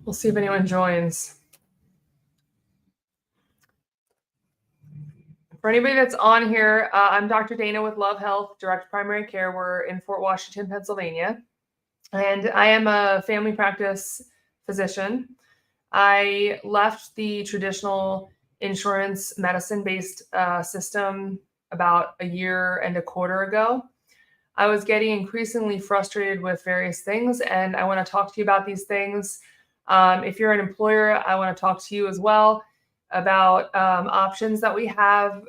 We'll see if anyone joins. For anybody that's on here, I'm Dr. Dana with Love Health Direct Primary Care. We're in Fort Washington, Pennsylvania, and I am a family practice physician. I left the traditional insurance medicine-based system about a year and a quarter ago. I was getting increasingly frustrated with various things, and I want to talk to you about these things. If you're an employer, I want to talk to you as well about options that we have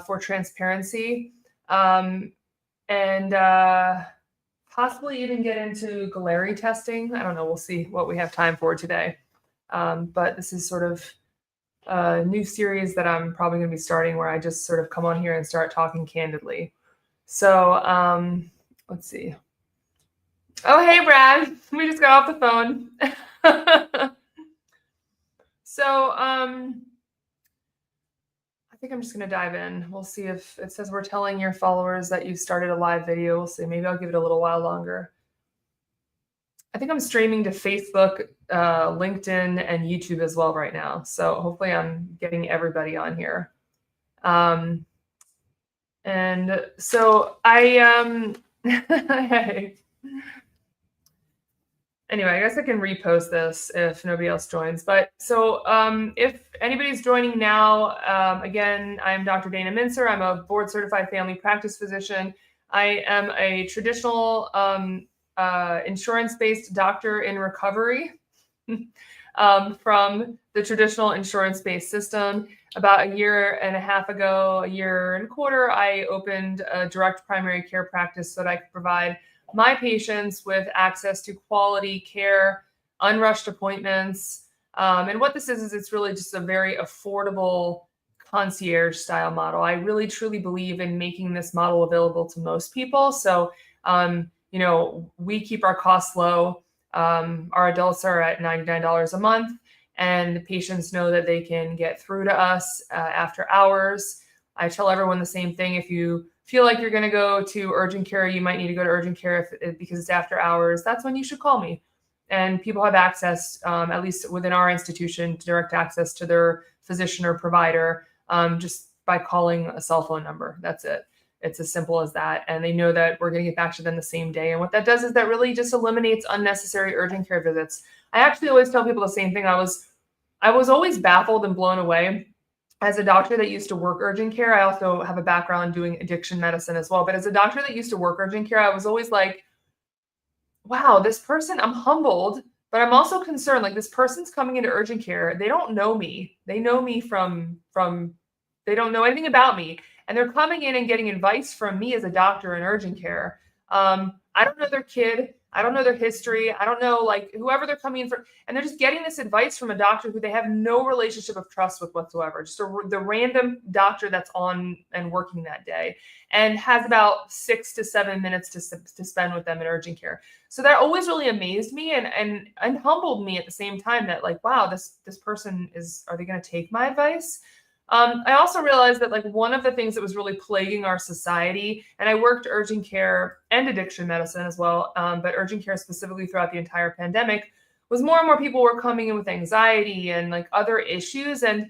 for transparency, and possibly even get into Galleri testing. I don't know. We'll see what we have time for today. But this is sort of a new series that I'm probably going to be starting where I just sort of come on here and start talking candidly. So let's see. Oh, hey, Brad. We just got off the phone. So I think I'm just going to dive in. We'll see if it says we're telling your followers that you started a live video. We'll see. Maybe I'll give it a little while longer. I think I'm streaming to Facebook, LinkedIn, and YouTube as well right now. So hopefully I'm getting everybody on here. And so I, anyway, I guess I can repost this if nobody else joins. But so if anybody's joining now, again, I'm Dr. Dana Mincer. I'm a board certified family practice physician. I am a traditional insurance-based doctor in recovery from the traditional insurance-based system. About a year and a half ago, a year and a quarter, I opened a direct primary care practice so that I could provide my patients with access to quality care, unrushed appointments. And what this is it's really just a very affordable concierge style model. I really truly believe in making this model available to most people. So, you know, we keep our costs low. Our adults are at $99 a month, and the patients know that they can get through to us after hours. I tell everyone the same thing. If you feel like you're going to go to urgent care, you might need to go to urgent care because it's after hours. That's when you should call me. And people have access, at least within our institution, to direct access to their physician or provider just by calling a cell phone number. That's it. It's as simple as that. And they know that we're going to get back to them the same day. And what that does is that really just eliminates unnecessary urgent care visits. I actually always tell people the same thing. I was always baffled and blown away. As a doctor that used to work urgent care, I also have a background doing addiction medicine as well. But as a doctor that used to work urgent care, I was always like, wow, this person, I'm humbled, but I'm also concerned. Like, this person's coming into urgent care. They don't know me. They know me from they don't know anything about me. And they're coming in and getting advice from me as a doctor in urgent care. I don't know their kid. I don't know their history. I don't know, like, whoever they're coming in for. And they're just getting this advice from a doctor who they have no relationship of trust with whatsoever. Just the random doctor that's on and working that day and has about 6 to 7 minutes to spend with them in urgent care. So that always really amazed me and humbled me at the same time that, like, wow, this person are they going to take my advice? I also realized that, like, one of the things that was really plaguing our society, and I worked urgent care and addiction medicine as well, but urgent care specifically throughout the entire pandemic, was more and more people were coming in with anxiety and like other issues. And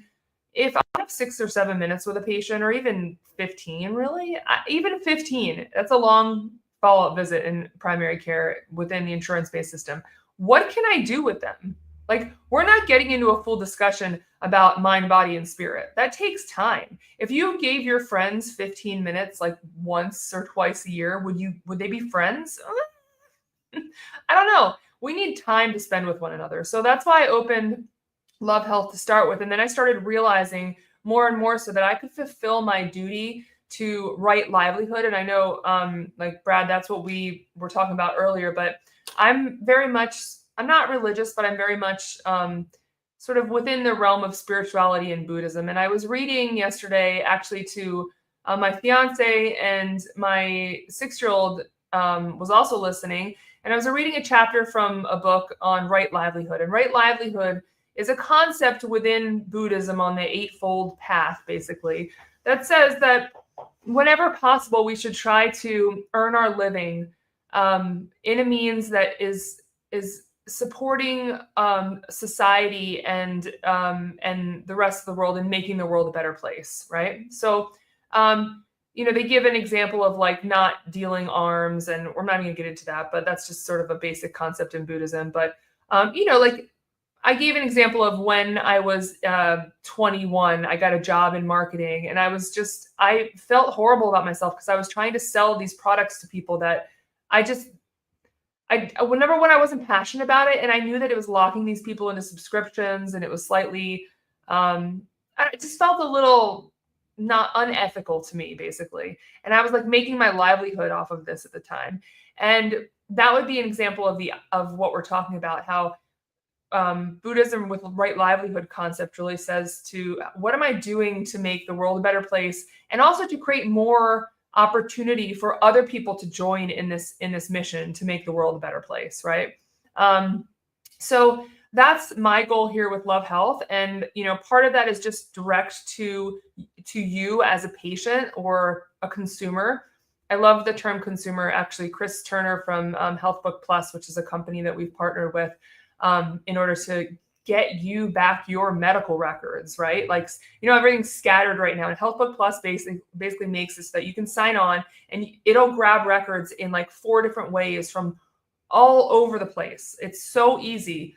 if I have 6 or 7 minutes with a patient, or even 15, really, even 15, that's a long follow-up visit in primary care within the insurance-based system. What can I do with them? Like, we're not getting into a full discussion about mind, body, and spirit. That takes time. If you gave your friends 15 minutes, like once or twice a year, would they be friends? I don't know. We need time to spend with one another. So that's why I opened Love Health to start with. And then I started realizing more and more so that I could fulfill my duty to right livelihood. And I know, like, Brad, that's what we were talking about earlier, but I'm not religious, but I'm very much sort of within the realm of spirituality and Buddhism. And I was reading yesterday actually to my fiance, and my 6-year-old was also listening. And I was reading a chapter from a book on right livelihood. And right livelihood is a concept within Buddhism on the Eightfold Path, basically, that says that whenever possible, we should try to earn our living in a means that is supporting society and the rest of the world and making the world a better place, right? So, they give an example of like not dealing arms, and we're not even gonna get into that, but that's just sort of a basic concept in Buddhism. But like I gave an example of when I was 21, I got a job in marketing, and I felt horrible about myself because I was trying to sell these products to people that I just number one, I wasn't passionate about it, and I knew that it was locking these people into subscriptions, and it was slightly, it just felt a little not unethical to me, basically. And I was like making my livelihood off of this at the time, and that would be an example of what we're talking about. How Buddhism with right livelihood concept really says to what am I doing to make the world a better place, and also to create more opportunity for other people to join in this mission to make the world a better place, right? So that's my goal here with Love Health, and part of that is just direct to you as a patient or a consumer. I love the term consumer. Actually, Chris Turner from HealthBook Plus, which is a company that we've partnered with in order to get you back your medical records, right? Like, everything's scattered right now. And HealthBook Plus basically makes it so that you can sign on and it'll grab records in like 4 different ways from all over the place. It's so easy.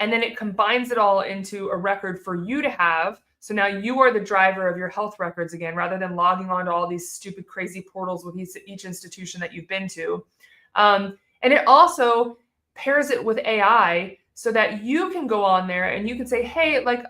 And then it combines it all into a record for you to have. So now you are the driver of your health records again, rather than logging on to all these stupid, crazy portals with each institution that you've been to. And it also pairs it with AI so that you can go on there and you can say, hey, like,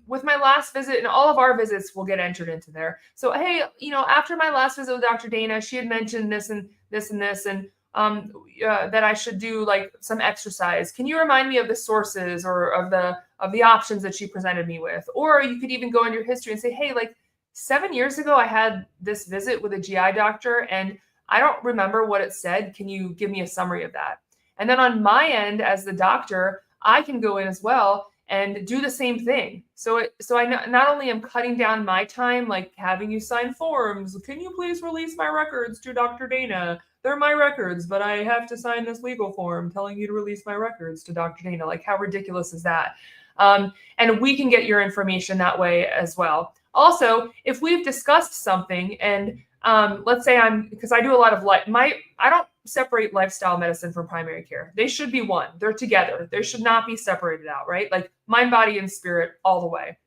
with my last visit, and all of our visits will get entered into there. So, hey, after my last visit with Dr. Dana, she had mentioned this and this and this, and that I should do like some exercise. Can you remind me of the sources or of the options that she presented me with? Or you could even go in your history and say, hey, like 7 years ago, I had this visit with a GI doctor and I don't remember what it said. Can you give me a summary of that? And then on my end, as the doctor, I can go in as well and do the same thing. So I not only am cutting down my time, like having you sign forms. Can you please release my records to Dr. Dana? They're my records, but I have to sign this legal form telling you to release my records to Dr. Dana. Like, how ridiculous is that? And we can get your information that way as well. Also, if we've discussed something and let's say because I do a lot of I don't separate lifestyle medicine from primary care. They should be one. They're together. They should not be separated out, right? Like mind, body, and spirit all the way.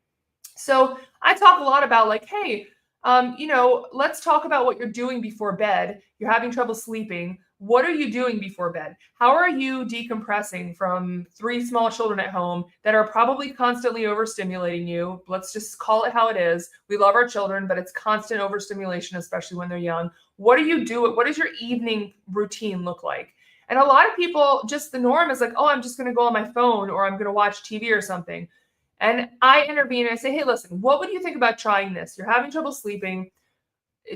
So I talk a lot about like, hey, let's talk about what you're doing before bed. You're having trouble sleeping. What are you doing before bed? How are you decompressing from 3 small children at home that are probably constantly overstimulating you? Let's just call it how it is. We love our children, but it's constant overstimulation, especially when they're young. What do you do? What does your evening routine look like? And a lot of people, just the norm is like, oh, I'm just going to go on my phone or I'm going to watch TV or something. And I intervene and I say, hey, listen, what would you think about trying this? You're having trouble sleeping.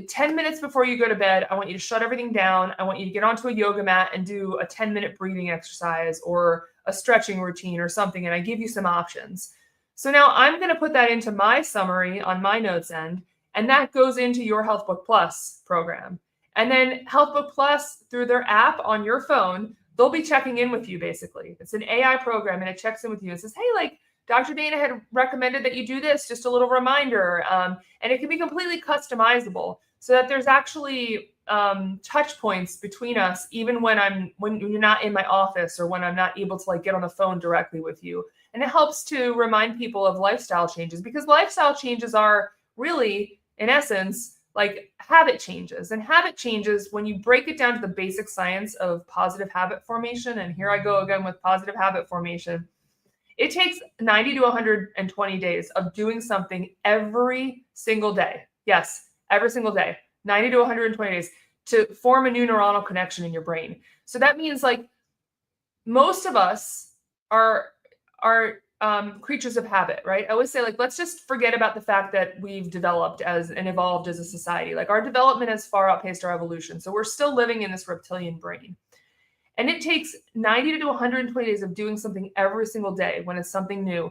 10 minutes before you go to bed, I want you to shut everything down. I want you to get onto a yoga mat and do a 10-minute breathing exercise or a stretching routine or something. And I give you some options. So now I'm going to put that into my summary on my notes end, and that goes into your HealthBook Plus program. And then HealthBook Plus, through their app on your phone, they'll be checking in with you, basically. It's an AI program, and it checks in with you and says, hey, like, Dr. Dana had recommended that you do this, just a little reminder. And it can be completely customizable so that there's actually touch points between us, even when you're not in my office or when I'm not able to like get on the phone directly with you. And it helps to remind people of lifestyle changes, because lifestyle changes are really, in essence, like habit changes. And habit changes, when you break it down to the basic science of positive habit formation, and here I go again with positive habit formation, it takes 90 to 120 days of doing something every single day. Yes, every single day, 90 to 120 days to form a new neuronal connection in your brain. So that means like most of us are creatures of habit, right? I always say like, let's just forget about the fact that we've developed and evolved as a society. Like our development has far outpaced our evolution. So we're still living in this reptilian brain. And it takes 90 to 120 days of doing something every single day when it's something new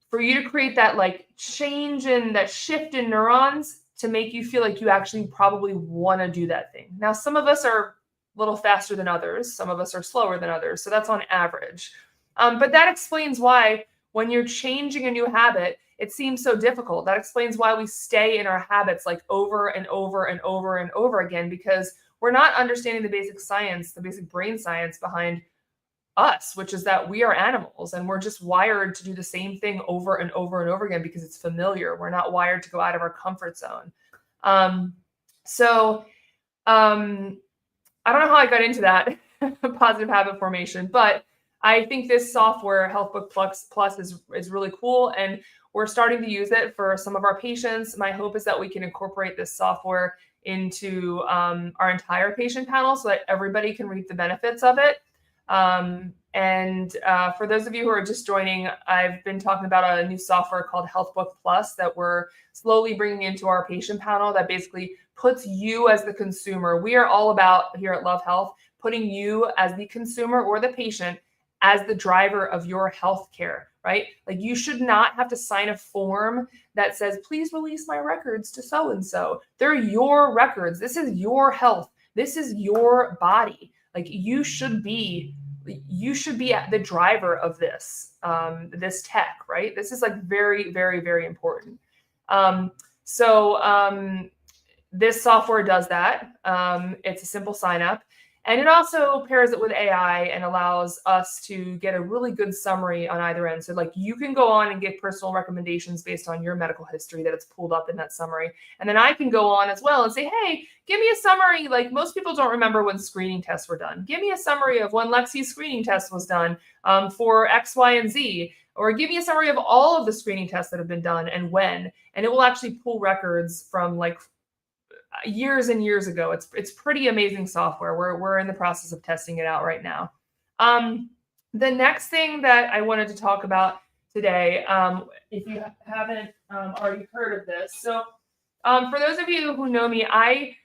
for you to create that like change and that shift in neurons to make you feel like you actually probably want to do that thing. Now, some of us are little faster than others. Some of us are slower than others. So that's on average. But that explains why when you're changing a new habit, it seems so difficult. That explains why we stay in our habits like over and over and over and over again, because we're not understanding the basic science, the basic brain science behind us, which is that we are animals and we're just wired to do the same thing over and over and over again because it's familiar. We're not wired to go out of our comfort zone. So I don't know how I got into that positive habit formation, but I think this software, HealthBook Plus, is really cool, and we're starting to use it for some of our patients. My hope is that we can incorporate this software into our entire patient panel so that everybody can reap the benefits of it. For those of you who are just joining, I've been talking about a new software called HealthBook Plus that we're slowly bringing into our patient panel that basically puts you as the consumer. We are all about, here at Love Health, putting you as the consumer or the patient as the driver of your health care, right? Like, you should not have to sign a form that says, please release my records to so-and-so. They're your records. This is your health. This is your body. Like, you should be the driver of this, this tech, right? This is like very, very, very important. This software does that. It's a simple sign up. And it also pairs it with AI and allows us to get a really good summary on either end. So like, you can go on and get personal recommendations based on your medical history that it's pulled up in that summary. And then I can go on as well and say, hey, give me a summary. Like, most people don't remember when screening tests were done. Give me a summary of when Lexi's screening test was done for X, Y, and Z. Or give me a summary of all of the screening tests that have been done and when. And it will actually pull records from like years and years ago. It's pretty amazing software. We're in the process of testing it out right now. The next thing that I wanted to talk about today, if you haven't already heard of this, so for those of you who know me, I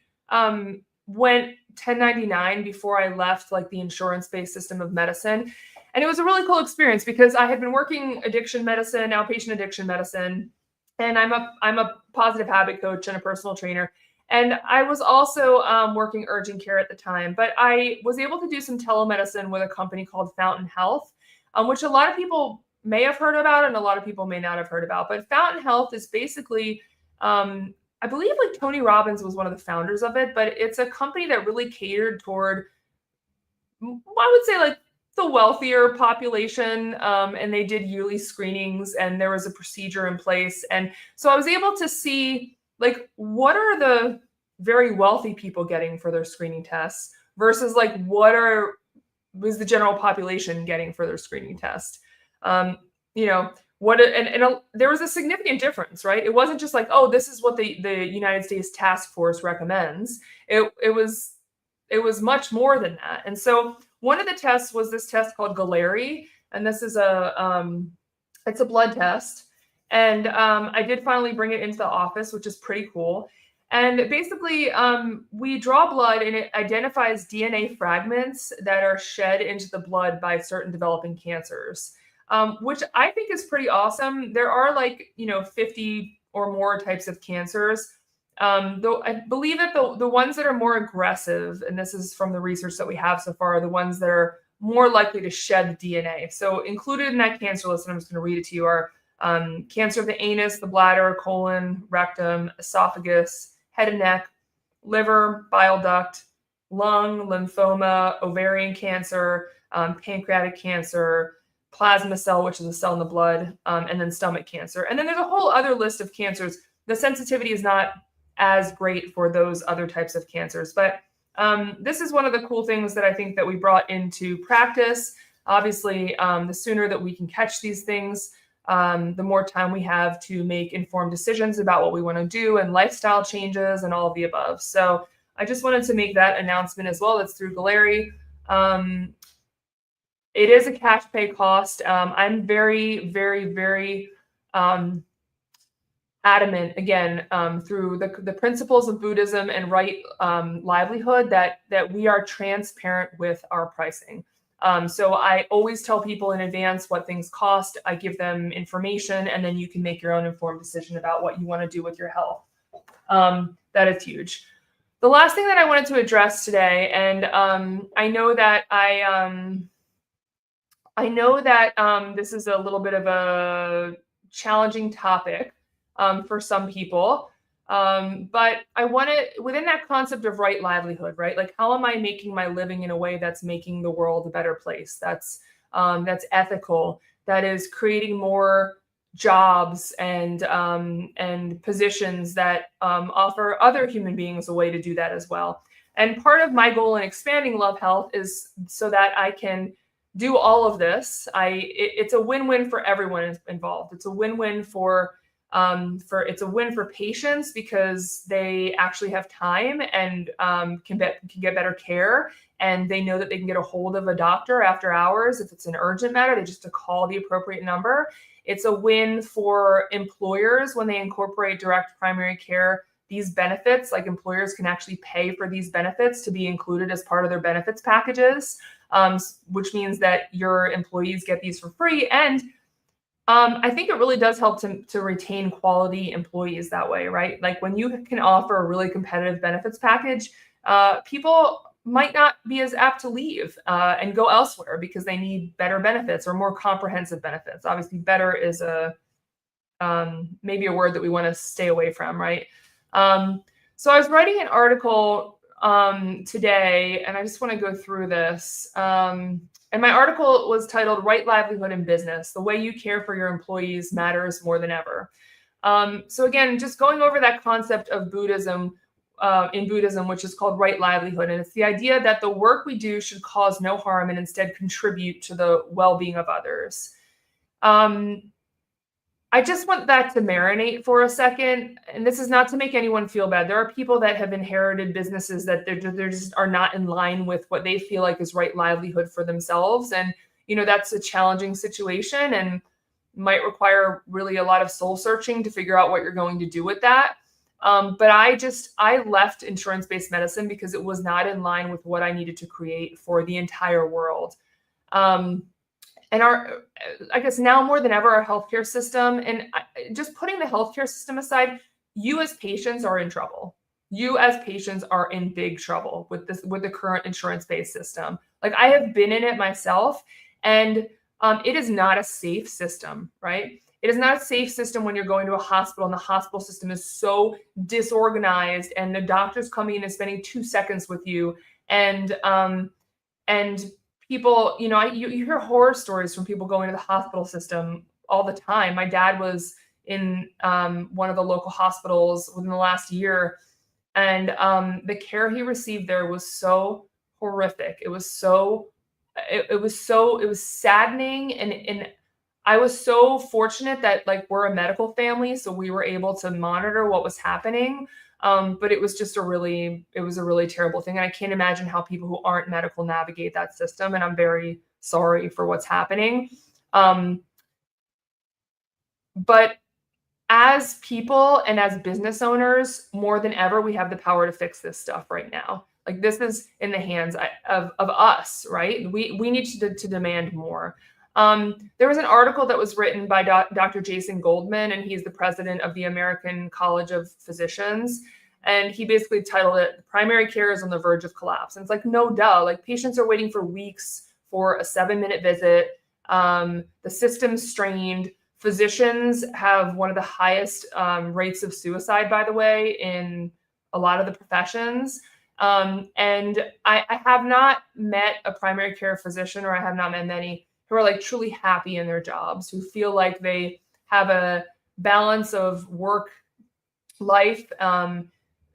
went 1099 before I left like the insurance-based system of medicine, and it was a really cool experience because I had been working addiction medicine, outpatient addiction medicine, and I'm a positive habit coach and a personal trainer. And I was also working urgent care at the time, but I was able to do some telemedicine with a company called Fountain Health, which a lot of people may have heard about and a lot of people may not have heard about. But Fountain Health is basically, I believe like Tony Robbins was one of the founders of it, but it's a company that really catered toward, I would say, like the wealthier population, and they did yearly screenings and there was a procedure in place. And so I was able to see, like, what are the very wealthy people getting for their screening tests versus like was the general population getting for their screening test? There was a significant difference, right? It wasn't just like, oh, this is what the United States Task Force recommends. It was much more than that. And so one of the tests was this test called Galleri, and this is it's a blood test. And I did finally bring it into the office, which is pretty cool. And basically, we draw blood and it identifies DNA fragments that are shed into the blood by certain developing cancers, which I think is pretty awesome. There are 50 or more types of cancers. Though I believe that the ones that are more aggressive, and this is from the research that we have so far, are the ones that are more likely to shed DNA. So included in that cancer list, and I'm just going to read it to you, are cancer of the anus, the bladder, colon, rectum, esophagus, head and neck, liver, bile duct, lung, lymphoma, ovarian cancer, pancreatic cancer, plasma cell, which is a cell in the blood, and then stomach cancer. And then there's a whole other list of cancers. The sensitivity is not as great for those other types of cancers. But this is one of the cool things that I think that we brought into practice. Obviously, the sooner that we can catch these things, the more time we have to make informed decisions about what we want to do and lifestyle changes and all of the above. So I just wanted to make that announcement as well. That's through Galleri. It is a cash pay cost. I'm very, very, very adamant, again, through the principles of Buddhism and right livelihood, that we are transparent with our pricing. So I always tell people in advance what things cost. I give them information, and then you can make your own informed decision about what you want to do with your health. That is huge. The last thing that I wanted to address today, and I know that this is a little bit of a challenging topic for some people. But I want to, within that concept of right livelihood, right? Like, how am I making my living in a way that's making the world a better place? That's ethical. That is creating more jobs and positions that offer other human beings a way to do that as well. And part of my goal in expanding Love Health is so that I can do all of this. It's a win-win for everyone involved. It's a win-win it's a win for patients because they actually have time and can get better care, and they know that they can get a hold of a doctor after hours if it's an urgent matter. They just have to call the appropriate number. It's a win for employers when they incorporate direct primary care. These benefits, like, employers can actually pay for these benefits to be included as part of their benefits packages, which means that your employees get these for free. And I think it really does help to retain quality employees that way, right? Like, when you can offer a really competitive benefits package, people might not be as apt to leave and go elsewhere because they need better benefits or more comprehensive benefits. Obviously, better is maybe a word that we want to stay away from, right? So I was writing an article today, and I just want to go through this. And my article was titled "Right Livelihood in Business: The Way You Care for Your Employees Matters More Than Ever." So again, just going over that concept of Buddhism, in Buddhism, which is called right livelihood. And it's the idea that the work we do should cause no harm and instead contribute to the well-being of others. I just want that to marinate for a second. And this is not to make anyone feel bad. There are people that have inherited businesses that they're just are not in line with what they feel like is right livelihood for themselves. And, that's a challenging situation and might require really a lot of soul searching to figure out what you're going to do with that. But I left insurance-based medicine because it was not in line with what I needed to create for the entire world. And I guess now more than ever, our healthcare system, and just putting the healthcare system aside, you as patients are in trouble. You as patients are in big trouble with the current insurance-based system. Like, I have been in it myself, and it is not a safe system, right? It is not a safe system when you're going to a hospital and the hospital system is so disorganized and the doctor's coming in and spending 2 seconds with you. And people, you hear horror stories from people going to the hospital system all the time. My dad was in one of the local hospitals within the last year, and the care he received there was so horrific. It was saddening, and I was so fortunate that, like, we're a medical family, so we were able to monitor what was happening. But it was just a really terrible thing. And I can't imagine how people who aren't medical navigate that system. And I'm very sorry for what's happening. But as people and as business owners, more than ever, we have the power to fix this stuff right now. Like, this is in the hands of us, right? We need to demand more. There was an article that was written by Dr. Jason Goldman, and he's the president of the American College of Physicians. And he basically titled it, "Primary Care is on the Verge of Collapse." And it's like, no duh, like, patients are waiting for weeks for a 7-minute visit. The system's strained. Physicians have one of the highest rates of suicide, by the way, in a lot of the professions. And I have not met a primary care physician, or I have not met many who are, like, truly happy in their jobs, who feel like they have a balance of work life,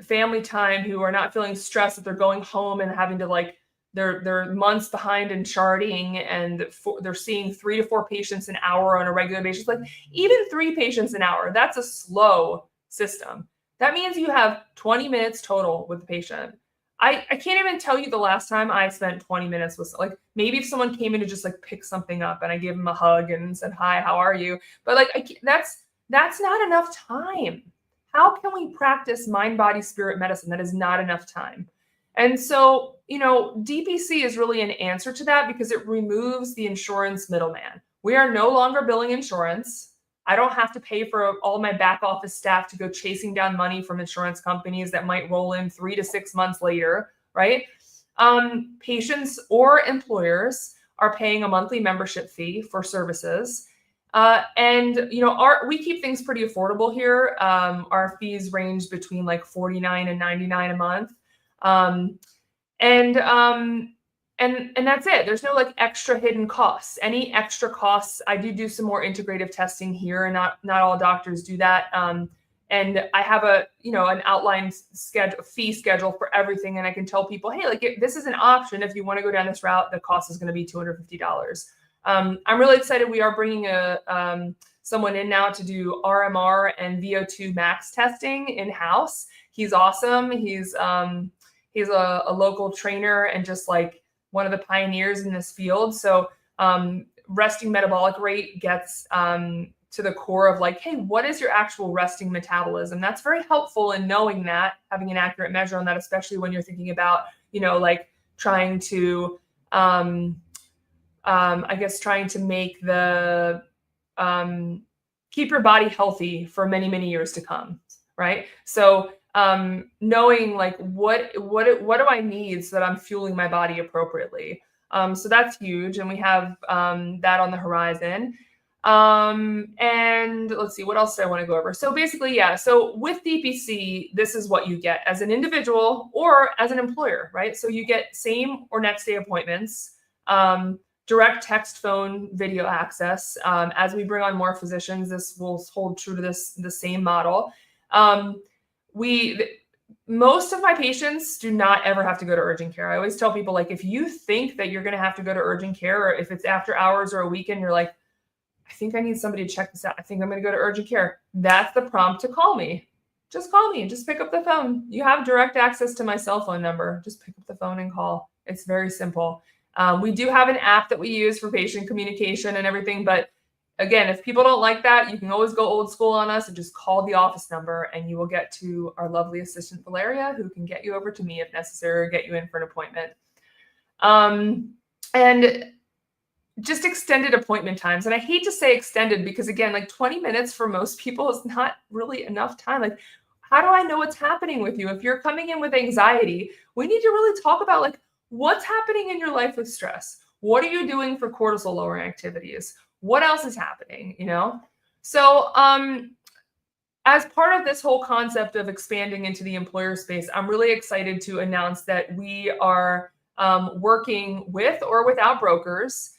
family time, who are not feeling stressed that they're going home and having to, like, they're months behind in charting, and they're seeing 3 to 4 patients an hour on a regular basis. Like, even 3 patients an hour, that's a slow system. That means you have 20 minutes total with the patient. I can't even tell you the last time I spent 20 minutes with, like, maybe if someone came in to just, like, pick something up and I gave them a hug and said, "Hi, how are you?" But, like, that's not enough time. How can we practice mind, body, spirit medicine? That is not enough time. And so, DPC is really an answer to that because it removes the insurance middleman. We are no longer billing insurance. I don't have to pay for all my back office staff to go chasing down money from insurance companies that might roll in 3 to 6 months later, right? Patients or employers are paying a monthly membership fee for services. And we keep things pretty affordable here. Our fees range between like $49 and $99 a month. And that's it. There's no like extra hidden costs. Any extra costs, I do some more integrative testing here, and not all doctors do that. And I have an outlined fee schedule for everything, and I can tell people, hey, like this is an option if you want to go down this route. The cost is going to be $250. I'm really excited. We are bringing someone in now to do RMR and VO2 max testing in house. He's awesome. He's a local trainer and just like one of the pioneers in this field. So resting metabolic rate gets to the core of like, hey, what is your actual resting metabolism? That's very helpful in knowing that, having an accurate measure on that, especially when you're thinking about, like trying to, trying to make the, keep your body healthy for many, many years to come. Right. So knowing like, what do I need so that I'm fueling my body appropriately? So that's huge. And we have that on the horizon. And let's see, what else do I want to go over? So basically, yeah. So with DPC, this is what you get as an individual or as an employer, right? So you get same or next day appointments, direct text, phone, video access. As we bring on more physicians, this will hold true to the same model. Most of my patients do not ever have to go to urgent care. I always tell people, like, if you think that you're going to have to go to urgent care, or if it's after hours or a weekend, you're like, I think I need somebody to check this out. I think I'm going to go to urgent care. That's the prompt to call me. Just call me. Just pick up the phone. You have direct access to my cell phone number. Just pick up the phone and call. It's very simple. We do have an app that we use for patient communication and everything. But again, if people don't like that, you can always go old school on us and just call the office number, and you will get to our lovely assistant, Valeria, who can get you over to me if necessary, or get you in for an appointment. And just extended appointment times. And I hate to say extended because, again, like 20 minutes for most people is not really enough time. Like, how do I know what's happening with you? If you're coming in with anxiety, we need to really talk about like what's happening in your life with stress. What are you doing for cortisol lowering activities? What else is happening, So as part of this whole concept of expanding into the employer space, I'm really excited to announce that we are working with or without brokers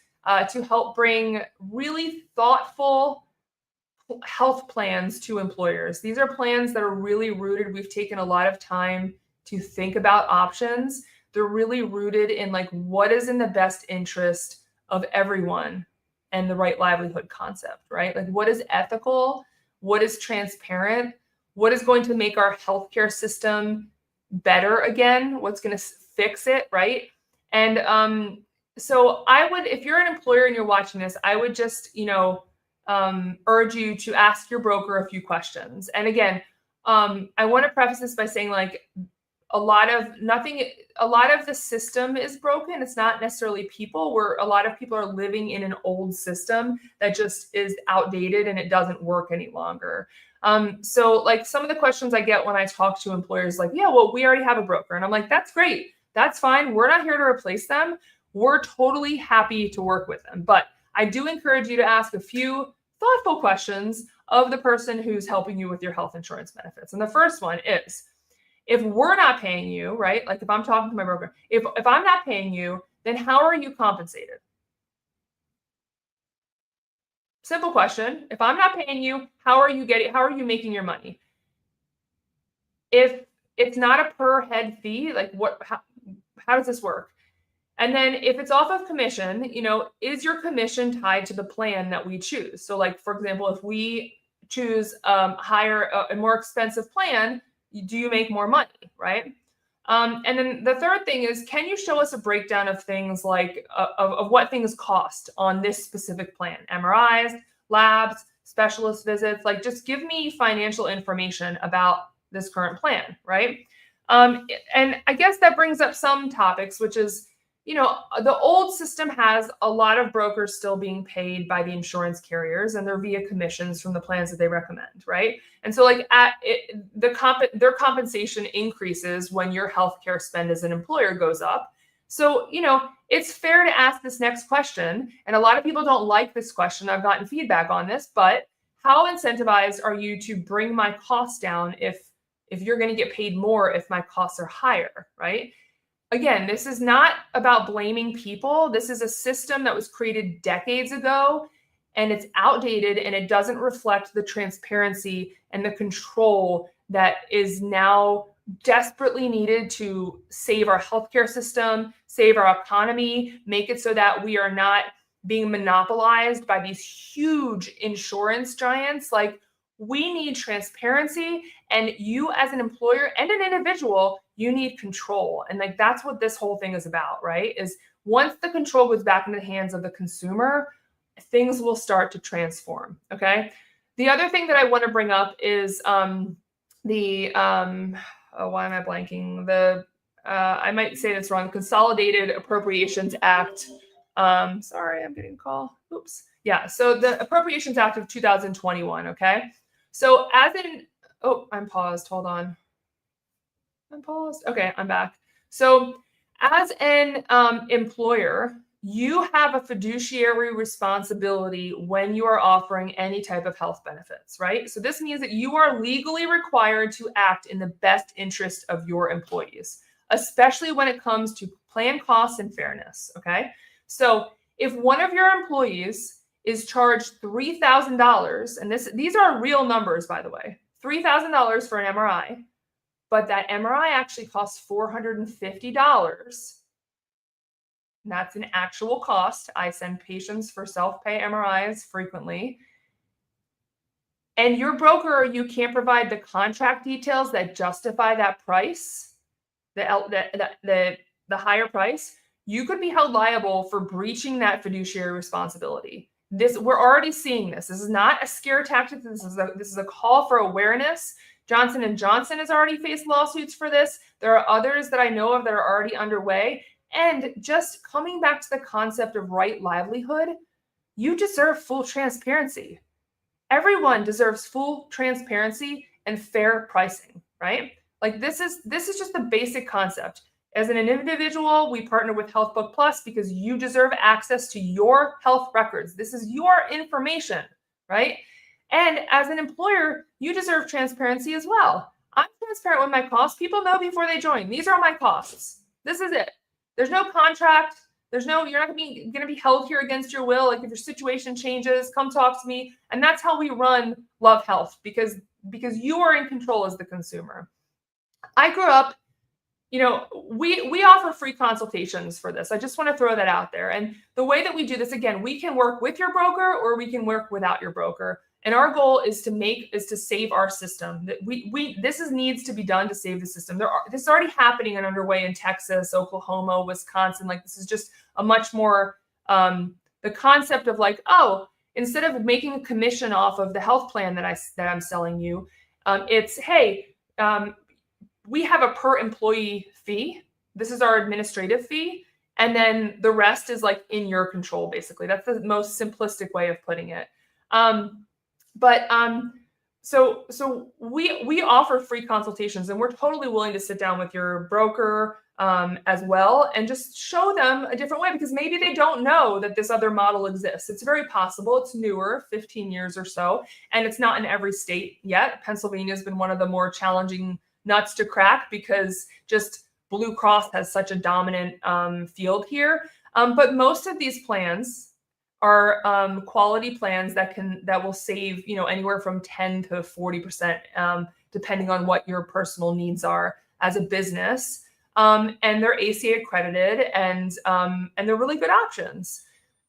to help bring really thoughtful health plans to employers. These are plans that are really rooted. We've taken a lot of time to think about options. They're really rooted in like what is in the best interest of everyone and the right livelihood concept, right? Like what is ethical, what is transparent, what is going to make our healthcare system better again, what's going to fix it, right? And so I would, if you're an employer and you're watching this, I would just, urge you to ask your broker a few questions. And again, I want to preface this by saying like a lot of the system is broken. It's not necessarily people, where a lot of people are living in an old system that just is outdated and it doesn't work any longer. So like some of the questions I get when I talk to employers, like, yeah, well, we already have a broker. And I'm like, that's great. That's fine. We're not here to replace them. We're totally happy to work with them. But I do encourage you to ask a few thoughtful questions of the person who's helping you with your health insurance benefits. And the first one is, if we're not paying you, right? Like if I'm talking to my broker, if I'm not paying you, then how are you compensated? Simple question. If I'm not paying you, how are you making your money? If it's not a per head fee, like how does this work? And then if it's off of commission, is your commission tied to the plan that we choose? So like, for example, if we choose a more expensive plan, do you make more money, right? And then the third thing is, can you show us a breakdown of things like of what things cost on this specific plan? MRIs, labs, specialist visits, like just give me financial information about this current plan, right? And I guess that brings up some topics, which is, the old system has a lot of brokers still being paid by the insurance carriers, and they're via commissions from the plans that they recommend, right? And so like their compensation increases when your healthcare spend as an employer goes up. So, it's fair to ask this next question. And a lot of people don't like this question. I've gotten feedback on this, but how incentivized are you to bring my costs down if you're going to get paid more if my costs are higher, right? Again, this is not about blaming people. This is a system that was created decades ago, and it's outdated, and it doesn't reflect the transparency and the control that is now desperately needed to save our healthcare system, save our economy, make it so that we are not being monopolized by these huge insurance giants. Like, we need transparency, and you as an employer and an individual, you need control. And like, that's what this whole thing is about, right? Is once the control goes back into the hands of the consumer, things will start to transform. Okay. The other thing that I want to bring up is why am I blanking? I might say this wrong. Consolidated Appropriations Act. Sorry, I'm getting a call. Oops. Yeah. So the Appropriations Act of 2021. Okay. So I'm paused. Hold on. I'm paused. Okay, I'm back. So as an employer, you have a fiduciary responsibility when you are offering any type of health benefits, right? So this means that you are legally required to act in the best interest of your employees, especially when it comes to plan costs and fairness, okay? So if one of your employees is charged $3,000, and these are real numbers, by the way, $3,000 for an MRI, but that MRI actually costs $450. And that's an actual cost. I send patients for self-pay MRIs frequently. And your broker, you can't provide the contract details that justify that price, the higher price. You could be held liable for breaching that fiduciary responsibility. We're already seeing this. This is not a scare tactic. This is a call for awareness. Johnson & Johnson has already faced lawsuits for this. There are others that I know of that are already underway. And just coming back to the concept of right livelihood, you deserve full transparency. Everyone deserves full transparency and fair pricing, right? Like, this is just the basic concept. As an individual, we partner with HealthBook Plus because you deserve access to your health records. This is your information, right? And as an employer, you deserve transparency as well. I'm transparent with my costs. People know before they join. These are my costs. This is it. There's no contract. You're not going to be held here against your will. Like, if your situation changes, come talk to me. And that's how we run Love Health, because you are in control as the consumer. I grew up, we offer free consultations for this. I just want to throw that out there. And the way that we do this, again, we can work with your broker or we can work without your broker. And our goal is to save our system. That this needs to be done to save the system. This is already happening and underway in Texas, Oklahoma, Wisconsin. Like, this is just a much more the concept of like, oh, instead of making a commission off of the health plan that I'm selling you, it's, hey, we have a per employee fee. This is our administrative fee. And then the rest is like in your control, basically. That's the most simplistic way of putting it. So we offer free consultations, and we're totally willing to sit down with your broker as well and just show them a different way, because maybe they don't know that this other model exists. It's very possible. It's newer, 15 years or so, and it's not in every state yet. Pennsylvania has been one of the more challenging nuts to crack because just Blue Cross has such a dominant field here. But most of these plans are quality plans that will save, anywhere from 10 to 40%, depending on what your personal needs are as a business. And they're ACA accredited, and they're really good options.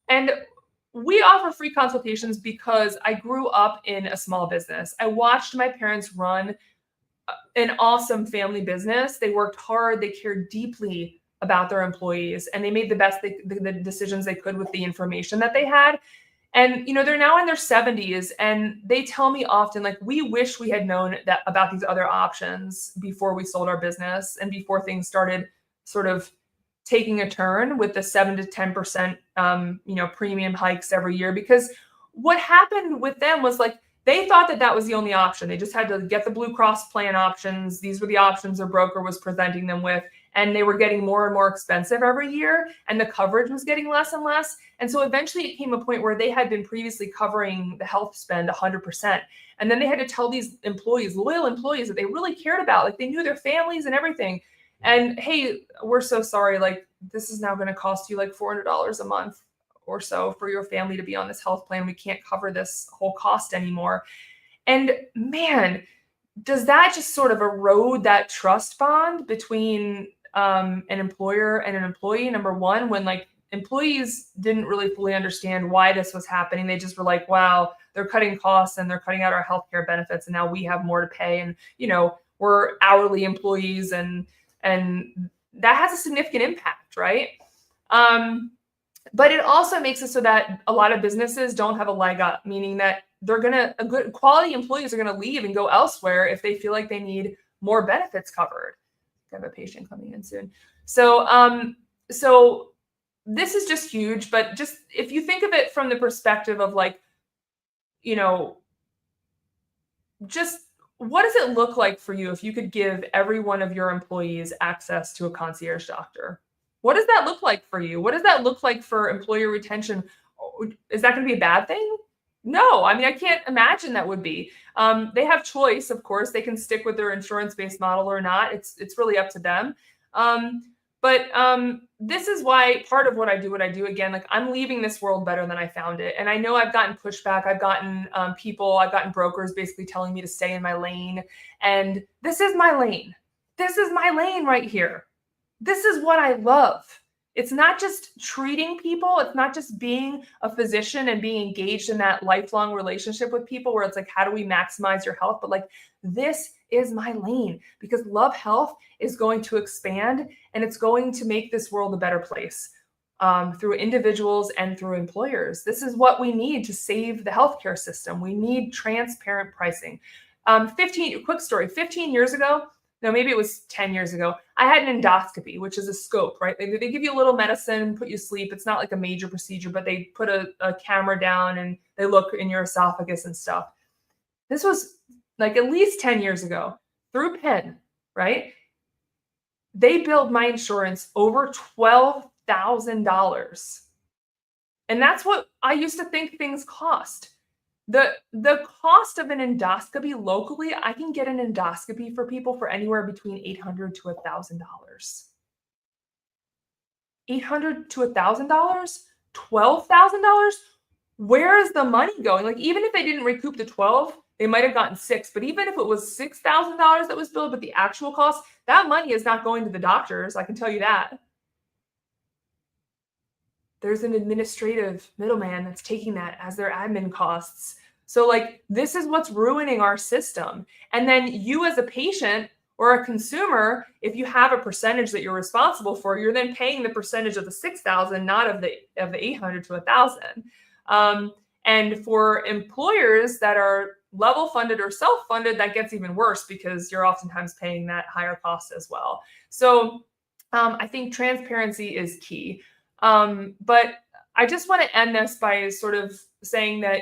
And we offer free consultations because I grew up in a small business. I watched my parents run an awesome family business. They worked hard. They cared deeply about their employees, and they made the decisions they could with the information that they had. And, they're now in their 70s, and they tell me often, like, we wish we had known about these other options before we sold our business and before things started sort of taking a turn with the 7 to 10%, premium hikes every year, because what happened with them was like, they thought that that was the only option. They just had to get the Blue Cross plan options. These were the options their broker was presenting them with. And they were getting more and more expensive every year. And the coverage was getting less and less. And so eventually it came a point where they had been previously covering the health spend 100%. And then they had to tell these employees, loyal employees, that they really cared about. Like, they knew their families and everything. And hey, we're so sorry. Like, this is now going to cost you like $400 a month or so for your family to be on this health plan. We can't cover this whole cost anymore. And man, does that just sort of erode that trust bond between an employer and an employee? Number one, when like employees didn't really fully understand why this was happening. They just were like, wow, they're cutting costs and they're cutting out our healthcare benefits, and now we have more to pay. And, we're hourly employees, and that has a significant impact, right? But it also makes it so that a lot of businesses don't have a leg up, meaning that good quality employees are going to leave and go elsewhere if they feel like they need more benefits covered. I have a patient coming in soon. So this is just huge, but just if you think of it from the perspective of like, just what does it look like for you if you could give every one of your employees access to a concierge doctor? What does that look like for you? What does that look like for employer retention? Is that going to be a bad thing? No, I mean, I can't imagine that would be. They have choice, of course. They can stick with their insurance-based model or not. It's really up to them. But this is why part of what I do, again, like, I'm leaving this world better than I found it. And I know I've gotten pushback. I've gotten I've gotten brokers basically telling me to stay in my lane. And this is my lane. This is my lane right here. This is what I love. It's not just treating people. It's not just being a physician and being engaged in that lifelong relationship with people where it's like, how do we maximize your health? But like, this is my lane, because Love Health is going to expand, and it's going to make this world a better place through individuals and through employers. This is what we need to save the healthcare system. We need transparent pricing. Quick story, 15 years ago, no, maybe it was 10 years ago, I had an endoscopy, which is a scope, right? They give you a little medicine, put you to sleep. It's not like a major procedure, but they put a camera down and they look in your esophagus and stuff. This was like at least 10 years ago through Penn, right? They billed my insurance over $12,000. And that's what I used to think things cost. The cost of an endoscopy locally, I can get an endoscopy for people for anywhere between $800 to $1,000. $800 to $1,000? $12,000? Where is the money going? Like, even if they didn't recoup the 12, they might have gotten 6. But even if it was $6,000 that was billed, but the actual cost, that money is not going to the doctors. I can tell you that. There's an administrative middleman that's taking that as their admin costs. So like, this is what's ruining our system. And then you as a patient or a consumer, if you have a percentage that you're responsible for, you're then paying the percentage of the 6,000, not of the 800 to 1,000. And for employers that are level funded or self-funded, that gets even worse, because you're oftentimes paying that higher cost as well. So I think transparency is key. But I just want to end this by sort of saying that,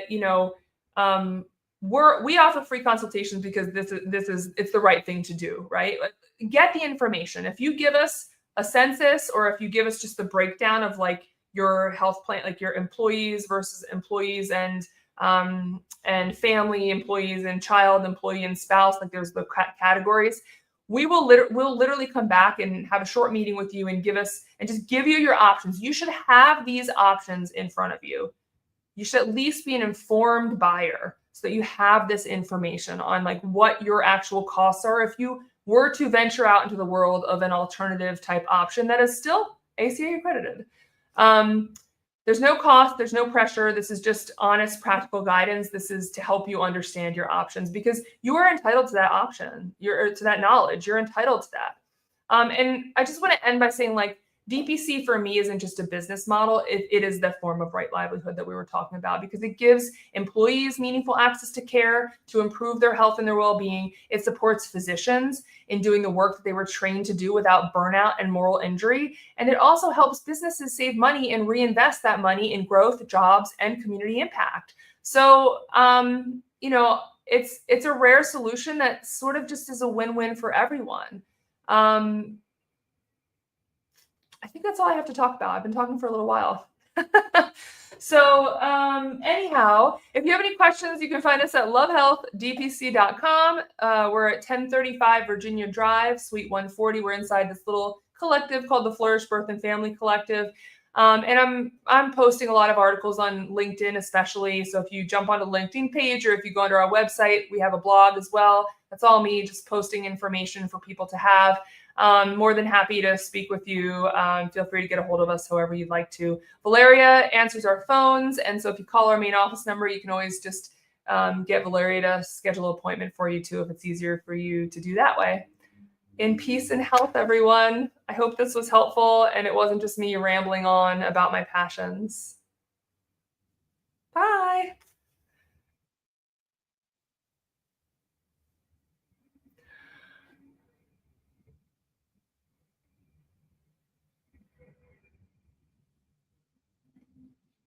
we offer free consultations because it's the right thing to do, right? Get the information. If you give us a census, or if you give us just the breakdown of like your health plan, like your employees versus employees and family employees and child employee and spouse, like there's the categories. We'll literally come back and have a short meeting with you and just give you your options. You should have these options in front of you. You should at least be an informed buyer so that you have this information on like what your actual costs are if you were to venture out into the world of an alternative type option that is still ACA accredited. There's no cost, there's no pressure. This is just honest, practical guidance. This is to help you understand your options, because you are entitled to that option. To that knowledge. You're entitled to that. And I just want to end by saying, like, DPC for me isn't just a business model. It is the form of right livelihood that we were talking about, because it gives employees meaningful access to care to improve their health and their well-being. It supports physicians in doing the work that they were trained to do without burnout and moral injury. And it also helps businesses save money and reinvest that money in growth, jobs, and community impact. So, it's a rare solution that sort of just is a win-win for everyone. I think that's all I have to talk about. I've been talking for a little while. So anyhow, if you have any questions, you can find us at lovehealthdpc.com. We're at 1035 Virginia Drive, Suite 140. We're inside this little collective called the Flourish Birth and Family Collective. And I'm posting a lot of articles on LinkedIn, especially. So if you jump on the LinkedIn page, or if you go onto our website, we have a blog as well. That's all me, just posting information for people to have. More than happy to speak with you. Feel free to get a hold of us however you'd like to. Valeria answers our phones. And so if you call our main office number, you can always just get Valeria to schedule an appointment for you too, if it's easier for you to do that way. In peace and health, everyone. I hope this was helpful and it wasn't just me rambling on about my passions.